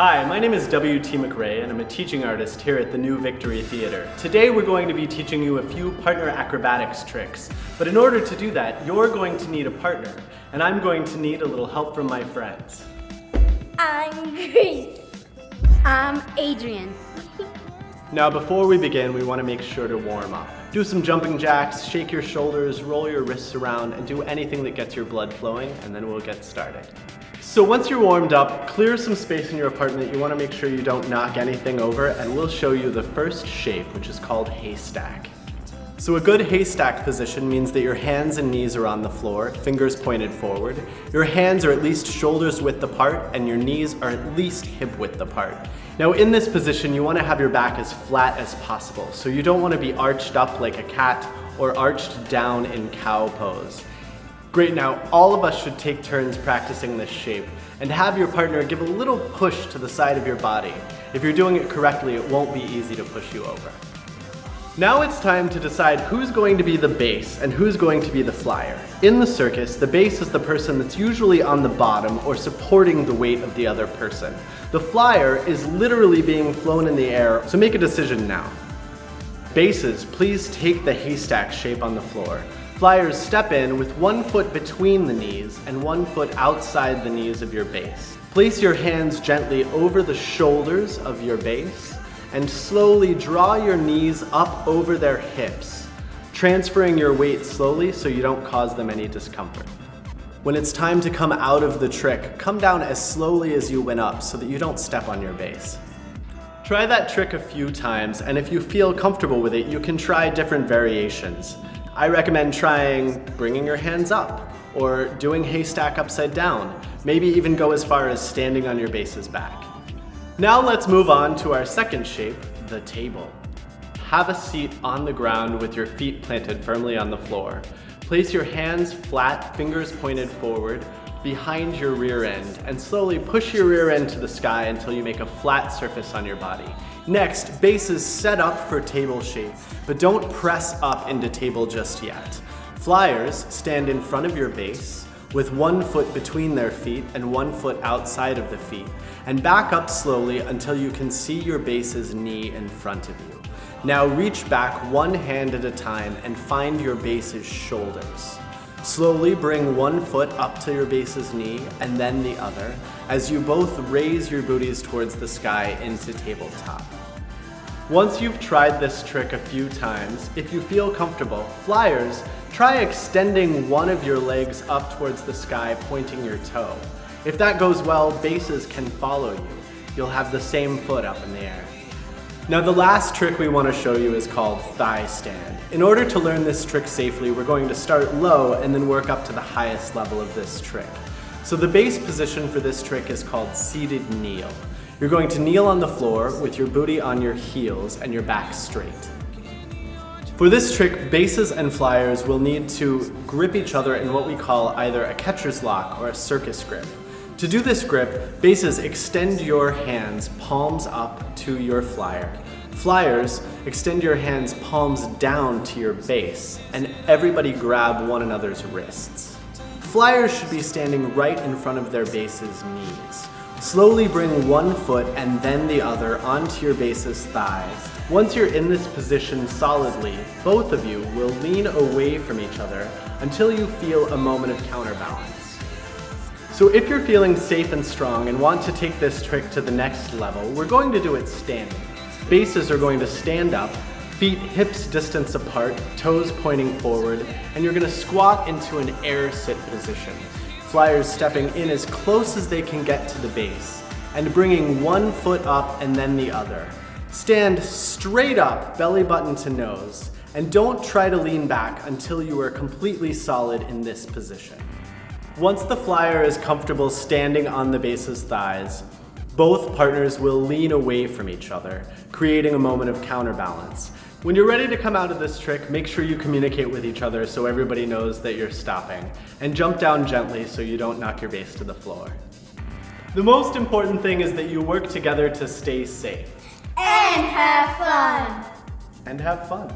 Hi, my name is WT McRae and I'm a teaching artist here at the New Victory Theater. Today we're going to be teaching you a few partner acrobatics tricks. But in order to do that, you're going to need a partner, and I'm going to need a little help from my friends. I'm Grace. I'm Adrian. Now before we begin, we want to make sure to warm up. Do some jumping jacks, shake your shoulders, roll your wrists around, and do anything that gets your blood flowing, and then we'll get started. So once you're warmed up, clear some space in your apartment. You want to make sure you don't knock anything over, and we'll show you the first shape, which is called haystack. So a good haystack position means that your hands and knees are on the floor, fingers pointed forward. Your hands are at least shoulders width apart, and your knees are at least hip width apart. Now in this position, you want to have your back as flat as possible. So you don't want to be arched up like a cat or arched down in cow pose. Great, now all of us should take turns practicing this shape and have your partner give a little push to the side of your body. If you're doing it correctly, it won't be easy to push you over. Now it's time to decide who's going to be the base and who's going to be the flyer. In the circus, the base is the person that's usually on the bottom or supporting the weight of the other person. The flyer is literally being flown in the air, so make a decision now. Bases, please take the haystack shape on the floor. Flyers, step in with 1 foot between the knees and 1 foot outside the knees of your base. Place your hands gently over the shoulders of your base and slowly draw your knees up over their hips, transferring your weight slowly so you don't cause them any discomfort. When it's time to come out of the trick, come down as slowly as you went up so that you don't step on your base. Try that trick a few times, and if you feel comfortable with it, you can try different variations. I recommend trying bringing your hands up or doing haystack upside down. Maybe even go as far as standing on your base's back. Now let's move on to our second shape, the table. Have a seat on the ground with your feet planted firmly on the floor. Place your hands flat, fingers pointed forward, behind your rear end, and slowly push your rear end to the sky until you make a flat surface on your body. Next, base is set up for table shape, but don't press up into table just yet. Flyers stand in front of your base with 1 foot between their feet and 1 foot outside of the feet, and back up slowly until you can see your base's knee in front of you. Now reach back one hand at a time and find your base's shoulders. Slowly bring 1 foot up to your base's knee and then the other as you both raise your booties towards the sky into tabletop. Once you've tried this trick a few times, if you feel comfortable, flyers, try extending one of your legs up towards the sky, pointing your toe. If that goes well, bases can follow you. You'll have the same foot up in the air. Now the last trick we want to show you is called thigh stand. In order to learn this trick safely, we're going to start low and then work up to the highest level of this trick. So the base position for this trick is called seated kneel. You're going to kneel on the floor with your booty on your heels and your back straight. For this trick, bases and flyers will need to grip each other in what we call either a catcher's lock or a circus grip. To do this grip, bases, extend your hands palms up to your flyer. Flyers, extend your hands palms down to your base, and everybody grab one another's wrists. Flyers should be standing right in front of their base's knees. Slowly bring 1 foot and then the other onto your base's thighs. Once you're in this position solidly, both of you will lean away from each other until you feel a moment of counterbalance. So if you're feeling safe and strong and want to take this trick to the next level, we're going to do it standing. Bases are going to stand up, feet hips distance apart, toes pointing forward, and you're going to squat into an air sit position. Flyers stepping in as close as they can get to the base, and bringing 1 foot up and then the other. Stand straight up, belly button to nose, and don't try to lean back until you are completely solid in this position. Once the flyer is comfortable standing on the base's thighs, both partners will lean away from each other, creating a moment of counterbalance. When you're ready to come out of this trick, make sure you communicate with each other so everybody knows that you're stopping, and jump down gently so you don't knock your base to the floor. The most important thing is that you work together to stay safe. And have fun. And have fun.